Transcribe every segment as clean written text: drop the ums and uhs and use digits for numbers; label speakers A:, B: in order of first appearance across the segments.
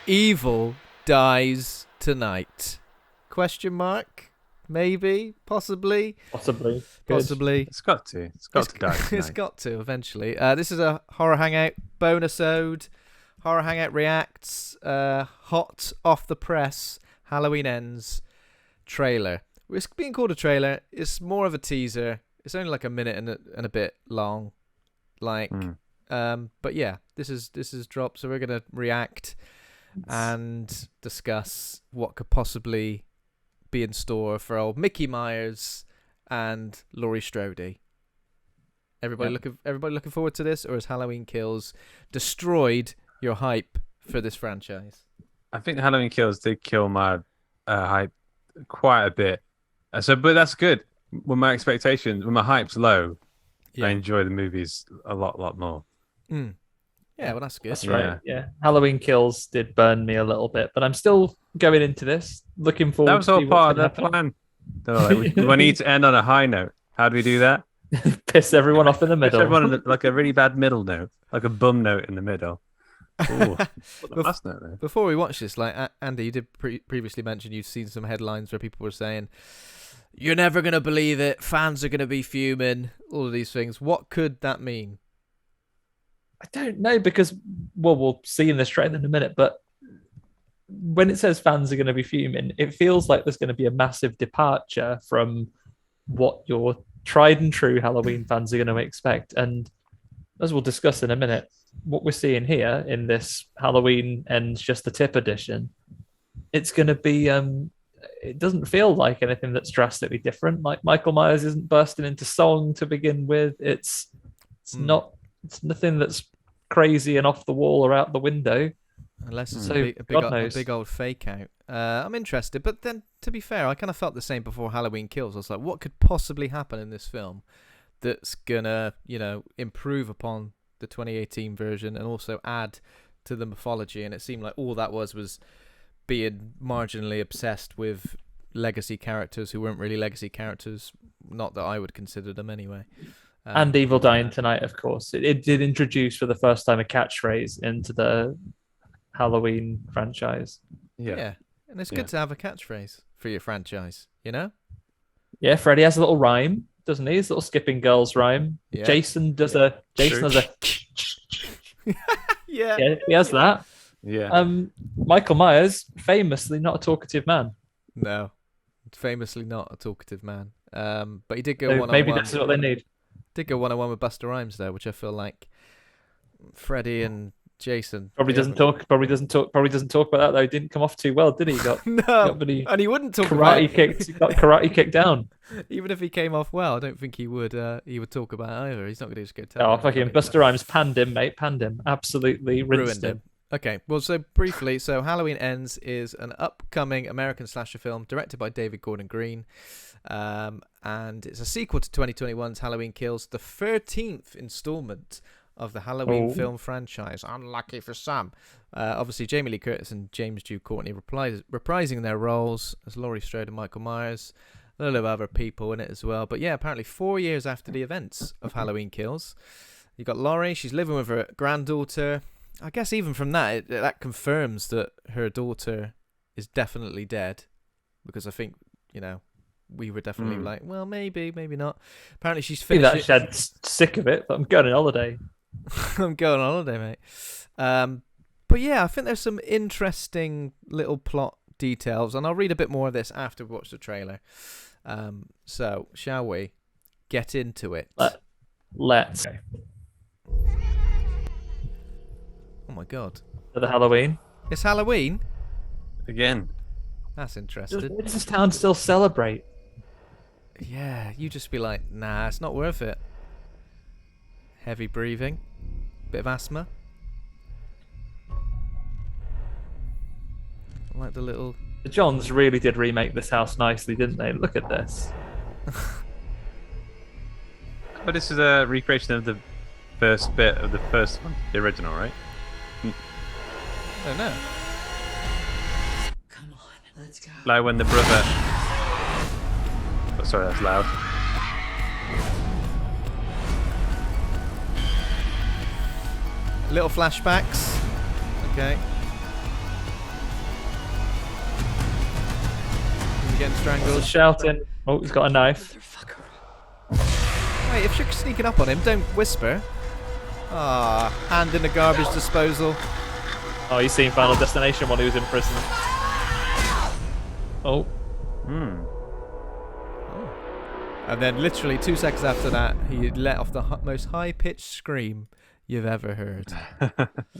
A: Evil dies tonight? Question mark? Maybe? Possibly?
B: Possibly.
A: Possibly.
C: It's got to. It's got to die tonight.
A: It's got to eventually. This is a Horror Hangout bonus ode. Horror Hangout reacts. Hot off the press. Halloween Ends trailer. It's being called a trailer. It's more of a teaser. It's only like a minute and a bit long. But yeah, this is dropped, so we're gonna react and discuss what could possibly be in store for old Mickey Myers and Laurie Strode. Everybody looking forward to this, or has Halloween Kills destroyed your hype for this franchise?
C: I think Halloween Kills did kill my hype quite a bit. But that's good. When my expectations, when my hype's low, I enjoy the movies a lot more.
A: Yeah, well, that's good.
B: That's right. Yeah, Halloween Kills did burn me a little bit, but I'm still going into this, looking forward.
C: That was all part of the plan. We need to end on a high note. How do we do that?
B: Piss everyone off in the middle.
C: Piss everyone like a really bad middle note, like a bum note in the middle. Ooh, last note there.
A: Before we watch this, like Andy, you did previously mention you've seen some headlines where people were saying, "You're never gonna believe it. Fans are gonna be fuming." All of these things. What could that mean?
B: I don't know, because we'll see in this trailer in a minute, but when it says fans are going to be fuming, it feels like there's going to be a massive departure from what your tried and true Halloween fans are going to expect. And as we'll discuss in a minute, what we're seeing here in this Halloween Ends Just the Tip edition, it's going to be it doesn't feel like anything that's drastically different. Like, Michael Myers isn't bursting into song to begin with. It's nothing that's crazy and off the wall or out the window.
A: Unless it's a big old fake out. I'm interested, but then, to be fair, I kind of felt the same before Halloween Kills. I was like, what could possibly happen in this film that's gonna, improve upon the 2018 version and also add to the mythology? And it seemed like all that was being marginally obsessed with legacy characters who weren't really legacy characters. Not that I would consider them anyway.
B: And Evil Dying Tonight, of course. It did introduce for the first time a catchphrase into the Halloween franchise.
A: Yeah. And it's good to have a catchphrase for your franchise,
B: Yeah, Freddy has a little rhyme, doesn't he? His little Skipping Girls rhyme. Yeah. Jason has a
A: yeah,
B: he has that.
C: Yeah.
B: Michael Myers, famously not a talkative man.
A: No, famously not a talkative man. But he did go one-on-one.
B: Maybe that's what they need.
A: Did go one-on-one with Busta Rhymes there, which I feel like Freddy and Jason
B: probably doesn't talk about that though. He didn't come off too well, did he?
A: And he wouldn't talk
B: karate about kicked. He got karate kicked down.
A: Even if he came off well, I don't think he would. He would talk about it either. He's not going to just go tell.
B: Oh, fucking Busta Rhymes panned him, mate. Panned him. Absolutely ruined him.
A: Okay, well, so briefly, Halloween Ends is an upcoming American slasher film directed by David Gordon Green, and it's a sequel to 2021's Halloween Kills, the 13th installment of the Halloween film franchise. Unlucky for some. Obviously, Jamie Lee Curtis and James Jude Courtney reprising their roles as Laurie Strode and Michael Myers. A little of other people in it as well. But yeah, apparently 4 years after the events of Halloween Kills, you got Laurie. She's living with her granddaughter. I guess even from that, that confirms that her daughter is definitely dead, because I think, we were definitely like, well, maybe not. Apparently she's finished.
B: I'm sick of it, but I'm going on holiday.
A: I'm going on holiday, mate. But yeah, I think there's some interesting little plot details, and I'll read a bit more of this after we watch the trailer. So, shall we get into it?
B: Let's.
A: Oh my god.
B: For the Halloween.
A: It's Halloween?
C: Again.
A: That's interesting.
B: Does this town still celebrate?
A: Yeah, you just be like, nah, it's not worth it. Heavy breathing. Bit of asthma. I like the little...
B: The Johns really did remake this house nicely, didn't they? Look at this.
C: But this is a recreation of the first bit of the first one, the original, right?
A: I don't know.
D: Come on, let's go.
C: Like when the brother... Oh, sorry, that's loud.
A: Little flashbacks. Okay. getting
B: He's
A: strangled.
B: shouting. Oh, he's got a knife.
D: Motherfucker.
A: Wait, if you're sneaking up on him, don't whisper. Ah, hand in the garbage disposal.
B: Oh, he's seen Final Destination while he was in prison. Oh,
A: And then literally 2 seconds after that, he let off the most high-pitched scream you've ever heard.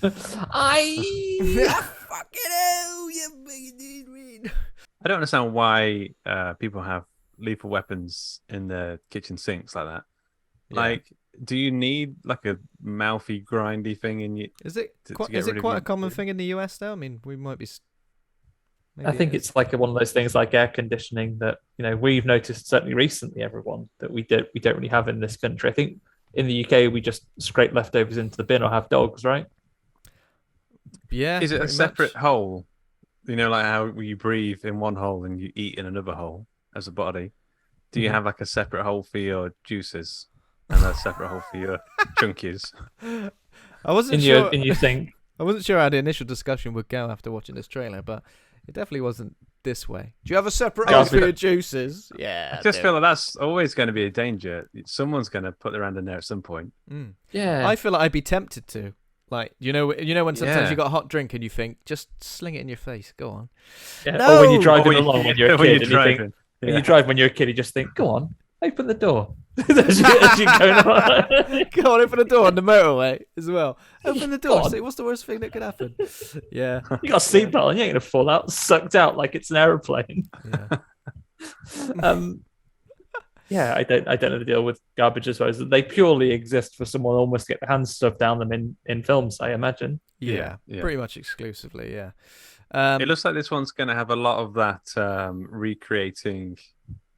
A: Fucking hell, you
C: I don't understand why people have lethal weapons in their kitchen sinks like that.
A: Yeah.
C: Like, do you need like a mouthy, grindy thing in you?
A: Is it
C: to
A: quite,
C: get
A: is it
C: rid of
A: quite a
C: your-
A: common thing in the US though? I mean, we might be.
B: I
A: maybe
B: think
A: it is.
B: it's like one of those things like air conditioning that we've noticed certainly recently, everyone, that we don't really have in this country. I think in the UK we just scrape leftovers into the bin or have dogs, right?
A: Yeah.
C: Is it a
A: pretty
C: separate
A: much.
C: hole? You know, like how you breathe in one hole and you eat in another hole as a body. Do you
B: Mhm.
C: have like a separate hole for your juices and a separate hole for your chunkies?
A: I wasn't
B: In
A: sure.
B: your sink.
A: I wasn't sure how the initial discussion would go after watching this trailer, but it definitely wasn't this way. Do you have a separate
B: Yeah,
A: hole for
B: but-
A: your juices? Yeah.
C: I just
A: do.
C: feel like that's always going to be a danger. Someone's going to put their hand in there at some point.
A: Mm.
B: Yeah.
A: I feel like I'd be tempted to. Like, you know when sometimes
C: Yeah.
A: you got a hot drink and you think, just sling it in your face. Go on.
B: Yeah.
A: No!
B: Or when you're driving
C: Or when
B: along when you're a
C: when
B: kid
C: you're
B: and you think,
C: driving.
B: when
C: Yeah.
B: you drive when you're a kid, you just think, go on, open the door. as you go on.
A: Go on, open the door on the motorway as well. Open the
B: Go
A: door.
B: on.
A: See, what's the worst thing that could happen? Yeah.
B: You got a seatbelt on, you ain't gonna fall out, sucked out like it's an aeroplane.
A: Yeah.
B: Yeah, I don't know the deal with garbage disposal. They purely exist for someone almost to get their hands stuffed down them in films, I imagine.
A: Yeah.
C: Yeah.
A: Pretty much exclusively, yeah.
C: It looks like this one's going to have a lot of that recreating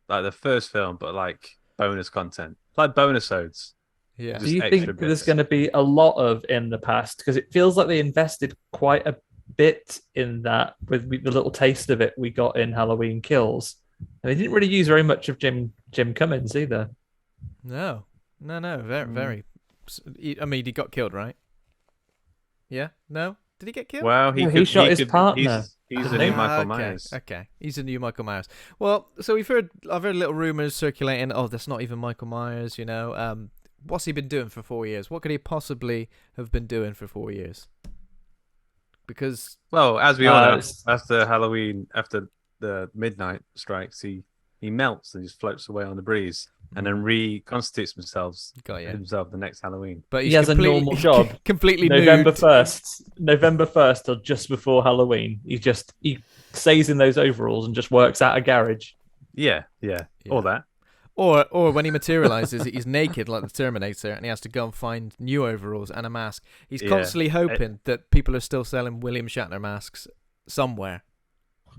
C: like the first film, but like bonus content, like bonus odes.
A: yeah.
B: Do you
C: extra
B: think there's
C: bits.
B: going to be a lot of in the past? Because it feels like they invested quite a bit in that with the little taste of it we got in Halloween Kills. And they didn't really use very much of Jim Cummins either.
A: No. Very. I mean, he got killed, right? Yeah? No? Did he get killed?
C: Well,
B: No, he shot his partner.
C: He's
B: I
C: the new
B: think.
C: Michael
A: okay.
C: Myers.
A: Okay, he's the new Michael Myers. Well, so I've heard little rumors circulating. Oh, that's not even Michael Myers. What's he been doing for 4 years? What could he possibly have been doing for 4 years? Because
C: Well, as we all know,
B: it's-
C: after the midnight strikes, he melts and just floats away on the breeze, and then reconstitutes himself the next Halloween.
A: but
B: He
A: he's
B: has a
A: completely-
B: normal job.
A: completely
B: November
A: nude.
B: 1st or just before Halloween. He stays in those overalls and just works at a garage.
C: Yeah, all that.
A: Or when he materializes, he's naked like the Terminator, and he has to go and find new overalls and a mask. He's
C: Yeah.
A: constantly hoping that people are still selling William Shatner masks somewhere.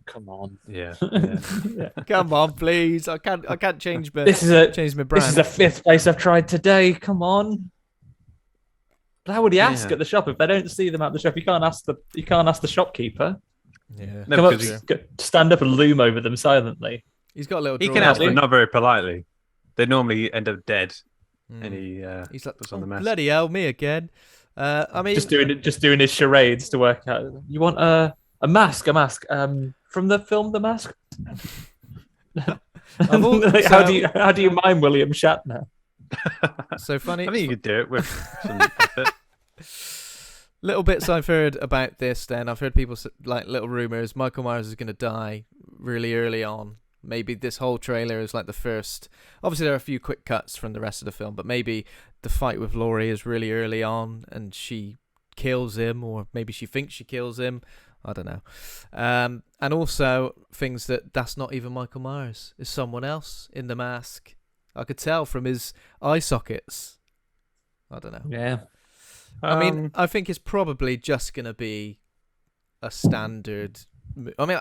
B: Come on.
C: Yeah.
B: Yeah.
A: Come on, please! I can't change my
B: This is
A: change my brand.
B: This is the 5th place I've tried today. Come on. But how would he ask
C: Yeah.
B: at the shop if they don't see them at the shop? You can't ask the shopkeeper.
A: yeah,
C: No,
B: Come up,
C: because
B: stand up and loom over them silently.
A: he's got a little.
C: he
A: drawer
C: can ask,
A: there.
C: but not very politely. They normally end up dead,
A: Mm.
C: and he
A: He's like,
C: puts on the
A: "Oh,
C: mask.
A: bloody hell, me again. I mean,
B: Just doing his charades to work out. You want a mask? From the film The Mask.
A: I've al-
B: Like,
A: so-
B: how do you mime William Shatner?
A: so funny.
C: I think you could do it with some effort.
A: Little bits I've heard about this. Then I've heard people like little rumors. Michael Myers is going to die really early on. Maybe this whole trailer is like the first. Obviously, there are a few quick cuts from the rest of the film, but maybe the fight with Laurie is really early on, and she kills him, or maybe she thinks she kills him. I don't know. And also things that's not even Michael Myers. It's someone else in the mask. I could tell from his eye sockets. I don't know.
B: Yeah.
A: I mean, I think it's probably just going to be a standard. I mean,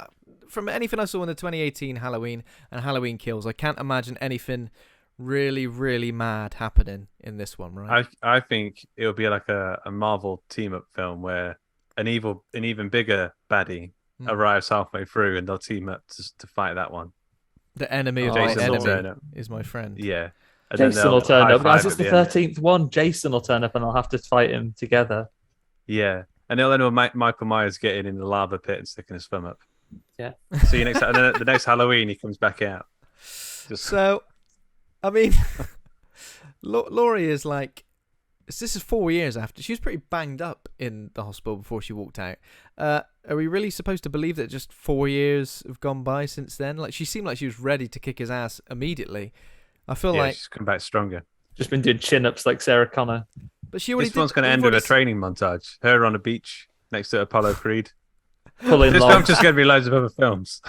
A: from anything I saw in the 2018 Halloween and Halloween Kills, I can't imagine anything really, really mad happening in this one, right?
C: I think it'll be like a Marvel team up film where an even bigger baddie arrives halfway through, and they'll team up to fight that one.
A: The enemy of
B: Oh,
A: my
C: Jason will turn
A: enemy
C: up.
A: is my friend.
C: Yeah. And then
B: Jason
C: they'll
B: will turn
C: high
B: up. Guys,
C: five
B: it's
C: at
B: the
C: the end.
B: 13th one. Jason will turn up and I'll have to fight him together.
C: Yeah. And they'll end with Michael Myers getting in the lava pit and sticking his thumb up.
B: Yeah.
C: See you next. And then the next Halloween, he comes back out. Just
A: So, I mean, Laurie is like, this is 4 years after. She was pretty banged up in the hospital before she walked out. Are we really supposed to believe that just 4 years have gone by since then? Like, she seemed like she was ready to kick his ass immediately. I feel like
C: she's come back stronger.
B: Just been doing chin-ups like Sarah Connor.
A: But she already
C: This one's going to end with a training montage. Her on a beach next to Apollo Creed.
B: Pulling
C: This
B: long.
C: film's just going to be loads of other films.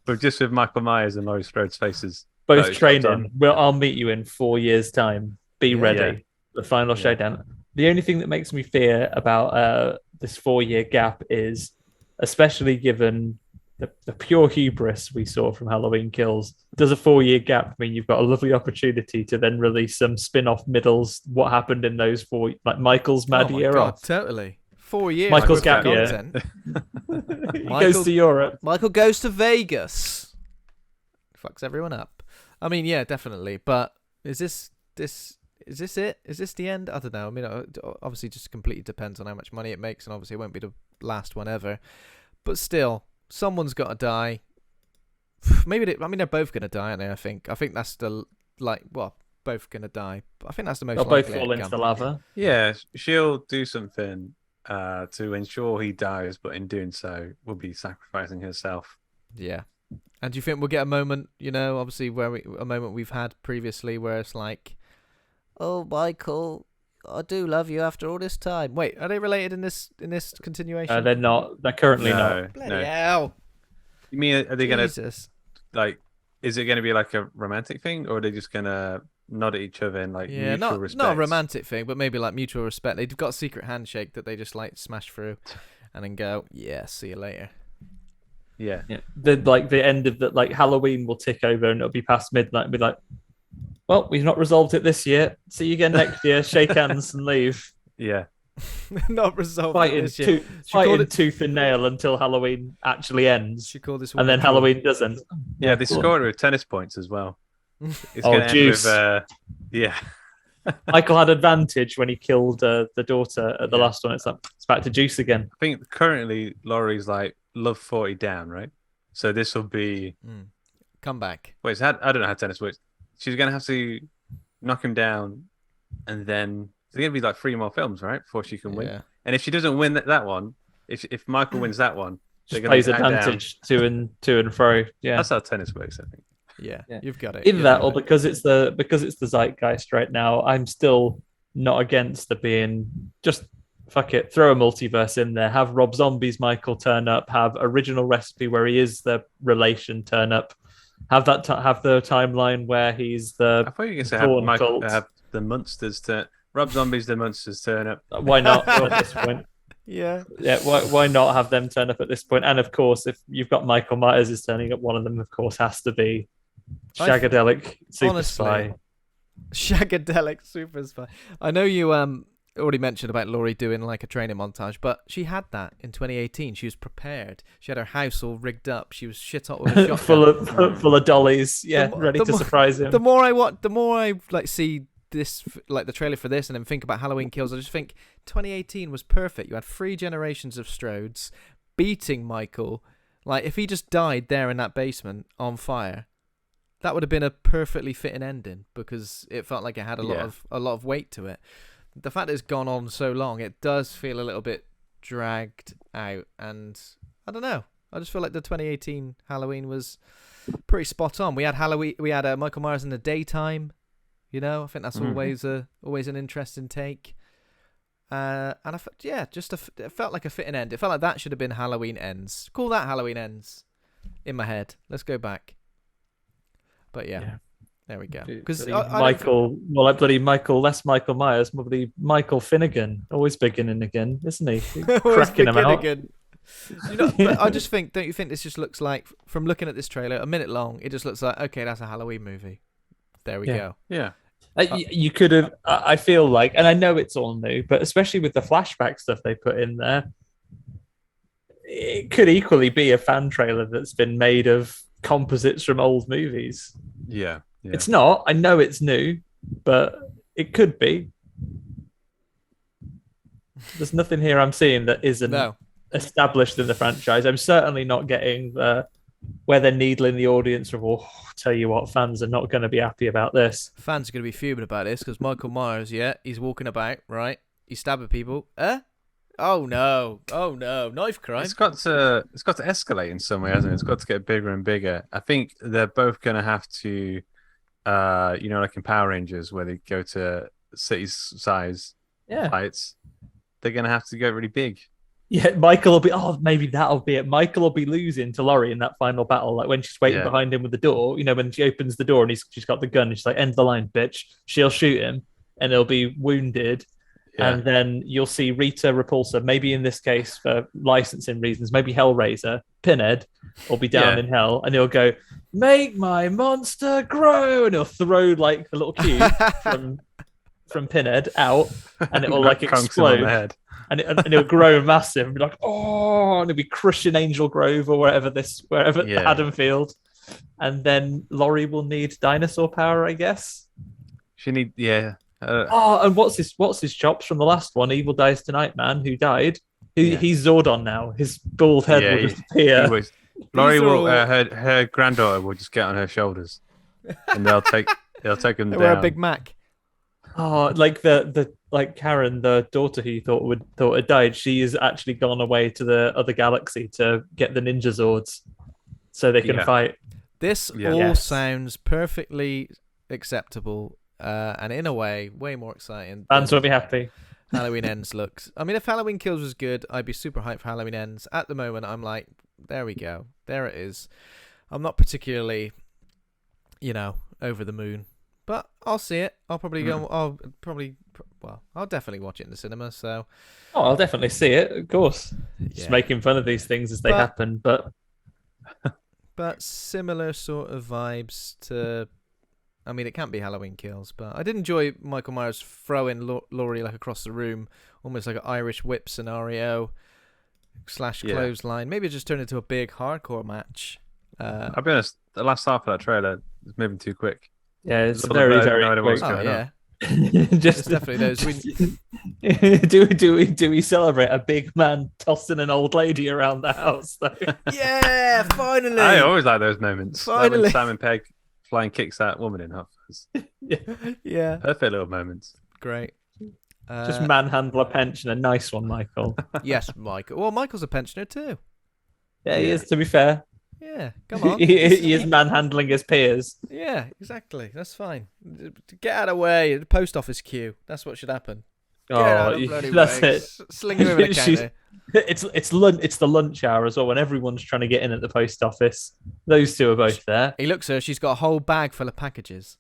C: But just with Michael Myers and Laurie Strode's faces.
B: Both
C: That is
B: training.
C: done.
B: I'll meet you in 4 years' time. Be ready.
C: Yeah.
B: The final showdown. The only thing that makes me fear about this 4 year gap is, especially given the pure hubris we saw from Halloween Kills, does a 4 year gap mean you've got a lovely opportunity to then release some spin-off middles? What happened in those 4, like Michael's mad
A: oh my
B: year
A: God,
B: off?
A: totally. 4 years.
B: Michael's
A: worth
B: gap
A: of
B: year.
A: content.
B: He
A: Michael-
B: goes to Europe.
A: Michael goes to Vegas. Fucks everyone up. I mean, yeah, definitely. But is this it? Is this the end? I don't know. I mean, obviously, just completely depends on how much money it makes, and obviously, it won't be the last one ever. But still, someone's got to die. Maybe they're both going to die, aren't they? I think that's both going to die. But I think that's the most
B: They'll both
A: likely
B: fall into
A: outcome.
B: the lava.
C: Yeah, she'll do something to ensure he dies, but in doing so, will be sacrificing herself.
A: Yeah. And do you think we'll get a moment, obviously a moment we've had previously where it's like, oh, Michael, I do love you after all this time. Wait, are they related in this continuation?
B: They're not. They're currently not.
A: Bloody hell.
C: You mean, are they going to,
A: Jesus.
C: is it going to be like a romantic thing, or are they just going to nod at each other in mutual respect?
A: Not a romantic thing, but maybe like mutual respect. They've got a secret handshake that they just smash through and then go, yeah, see you later.
B: Yeah. The end of the Halloween will tick over and it'll be past midnight and be like, well, we've not resolved it this year. See you again next year. Shake hands and leave.
C: Yeah.
A: Not resolved
B: Fighting,
A: this year.
B: fighting tooth and nail until Halloween actually ends.
A: She called this
B: and then Halloween doesn't.
C: Yeah, they scored it with tennis points as well. It's
B: Oh,
C: gonna end
B: juice.
C: with, yeah.
B: Michael had advantage when he killed the daughter at the last one. It's back to juice again.
C: I think currently Laurie's love 40 down, right? So this will be
A: come back.
C: Wait, I don't know how tennis works. She's gonna have to knock him down, and then there's gonna be 3 more films, right, before she can win.
A: Yeah.
C: And if she doesn't win that one, if Michael wins that one,
B: Just
C: they're
B: plays
C: gonna hang
B: advantage to and fro. Yeah,
C: That's how tennis works, I think.
A: Yeah,
B: Yeah.
A: you've got it.
B: either
A: You've
B: that
A: got
B: or
A: it.
B: because it's the zeitgeist right now. I'm still not against the being just fuck it, throw a multiverse in there, have Rob Zombie's Michael turn up, have original recipe where he is the relation turn up, have that have the timeline where he's
C: I
B: the
C: thought you were gonna say
B: Dawn
C: Michael
B: cult.
C: have the monsters turn. Rob Zombie's the monsters turn up.
B: why not at this point.
A: Yeah.
B: Yeah, why not have them turn up at this point? And of course, if you've got Michael Myers is turning up, one of them, of course, has to be Shagadelic Super
A: honestly,
B: Spy.
A: Shagadelic Super Spy. I know you already mentioned about Laurie doing a training montage, but she had that in 2018. She was prepared. She had her house all rigged up. She was shit hot with a shotgun.
B: full of dollies, yeah, ready to surprise him.
A: The more I see this, the trailer for this, and then think about Halloween Kills, I just think 2018 was perfect. You had 3 generations of Strodes beating Michael. If he just died there in that basement on fire, that would have been a perfectly fitting ending because it felt like it had a lot of weight to it. The fact that it's gone on so long, it does feel a little bit dragged out, and I don't know. I just feel like the 2018 Halloween was pretty spot on. We had Michael Myers in the daytime. I think that's always an interesting take. And it felt like a fitting end. It felt like that should have been Halloween Ends. Call that Halloween Ends in my head. Let's go back. But yeah. There we go. Because
B: Michael, bloody Michael, less Michael Myers, bloody Michael Finnegan, always beginning again, isn't he? Cracking him out.
A: But I just think, don't you think this just looks like, from looking at this trailer, a minute long, it just looks like, okay, that's a Halloween movie. There we go.
C: Yeah.
B: You could have, I feel like, and I know it's all new, but especially with the flashback stuff they put in there, it could equally be a fan trailer that's been made of composites from old movies.
C: Yeah.
B: It's not. I know it's new, but it could be. There's nothing here I'm seeing that isn't established in the franchise. I'm certainly not getting where they're needling the audience of, oh, tell you what, fans are not going to be happy about this.
A: Fans are going to be fuming about this because Michael Myers, he's walking about, right? He's stabbing people. Oh no, knife crime.
C: It's got to escalate in some way, hasn't it? It's got to get bigger and bigger. I think they're both going to have to, like in Power Rangers, where they go to city size fights. They're going to have to go really big.
B: Yeah, Michael will be. Oh, maybe that'll be it. Michael will be losing to Laurie in that final battle, like when she's waiting behind him with the door. When she opens the door and she's got the gun, and she's like, "End the line, bitch." She'll shoot him, and he'll be wounded. Yeah. And then you'll see Rita Repulsa, maybe in this case for licensing reasons, maybe Hellraiser, Pinhead will be down in hell, and he'll go, "Make my monster grow," and he'll throw like a little cube from Pinhead out, and it will like explode. And it'll grow massive and be like, oh, and it'll be crushing Angel Grove or wherever Haddonfield. And then Laurie will need dinosaur power, I guess.
C: She need,
B: and what's his chops from the last one? Evil Dies Tonight Man, who died. He's Zordon now. His bald head will just appear.
C: Laurie will, her granddaughter will just get on her shoulders, and they'll take him down.
A: Wear a Big Mac.
B: Oh, like like Karen, the daughter who you thought had died, she has actually gone away to the other galaxy to get the Ninja Zords so they can fight.
A: This all sounds perfectly acceptable, and in a way more exciting.
B: Fans will be happy.
A: Halloween Ends looks. I mean, if Halloween Kills was good, I'd be super hyped for Halloween Ends. At the moment, I'm like, there we go, there it is. I'm not particularly, over the moon. But I'll see it. I'll probably go. I'll definitely watch it in the cinema. So,
B: I'll definitely see it. Of course, just making fun of these things as they happen. But
A: similar sort of vibes to. I mean, it can't be Halloween Kills, but I did enjoy Michael Myers throwing Laurie like across the room, almost like an Irish whip scenario / clothesline. Maybe it just turned into a big hardcore match.
C: I'll be honest. The last half of that trailer is moving too quick.
B: Yeah, it's very, very quick.
A: Just definitely those.
B: Do we celebrate a big man tossing an old lady around the house? Though?
A: Yeah, finally.
C: I always like those moments.
A: Finally,
C: like when Simon Pegg flying kicks that woman in half.
A: Yeah,
C: perfect little moments.
A: Great.
B: Just manhandle a pensioner. Nice one, Michael.
A: Yes, Michael. Well, Michael's a pensioner too.
B: Yeah, he is. To be fair.
A: Yeah, come on.
B: he is manhandling his peers.
A: Yeah, exactly. That's fine. Get out of the way. The post office queue. That's what should happen. That's
B: it.
A: Sling him over the counter.
B: It's the lunch hour as well when everyone's trying to get in at the post office. Those two are both there.
A: He looks at her. She's got a whole bag full of packages.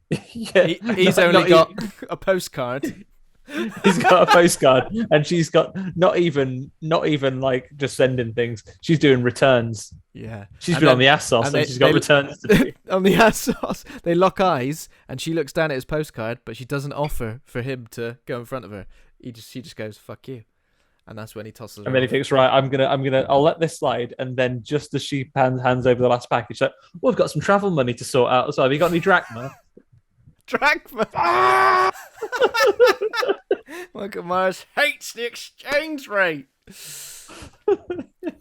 B: He's
A: only got a postcard.
B: He's got a postcard, and she's got not even like just sending things. She's doing returns.
A: Yeah,
B: she's been on the ass sauce, and she's got returns to do.
A: On the ass sauce, they lock eyes, and she looks down at his postcard, but she doesn't offer for him to go in front of her. She just goes, "Fuck you," and that's when he tosses her.
B: And then he thinks, right, I'll let this slide, and then just as she hands over the last package, like, well, we've got some travel money to sort out. So have you got any drachma?
A: Drachma. Michael Myers hates the exchange rate.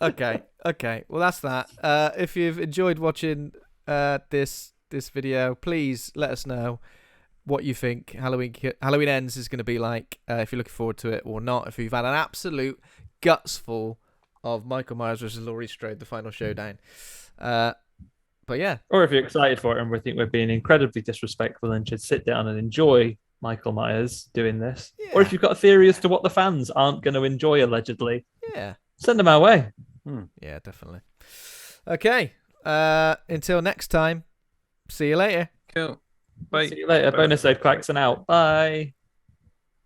A: Okay. Well, that's that. If you've enjoyed watching this video, please let us know what you think Halloween Ends is going to be like. If you're looking forward to it or not. If you've had an absolute guts full of Michael Myers versus Laurie Strode, the final showdown. But yeah.
B: Or if you're excited for it and we think we're being incredibly disrespectful and should sit down and enjoy Michael Myers doing this. Yeah. Or if you've got a theory as to what the fans aren't going to enjoy, allegedly.
A: Yeah.
B: Send them our way.
A: Yeah, definitely. Okay. Until next time. See you later.
C: Cool. Bye.
B: See you later.
C: Bye.
B: Bonus Aid Quacks and out. Bye.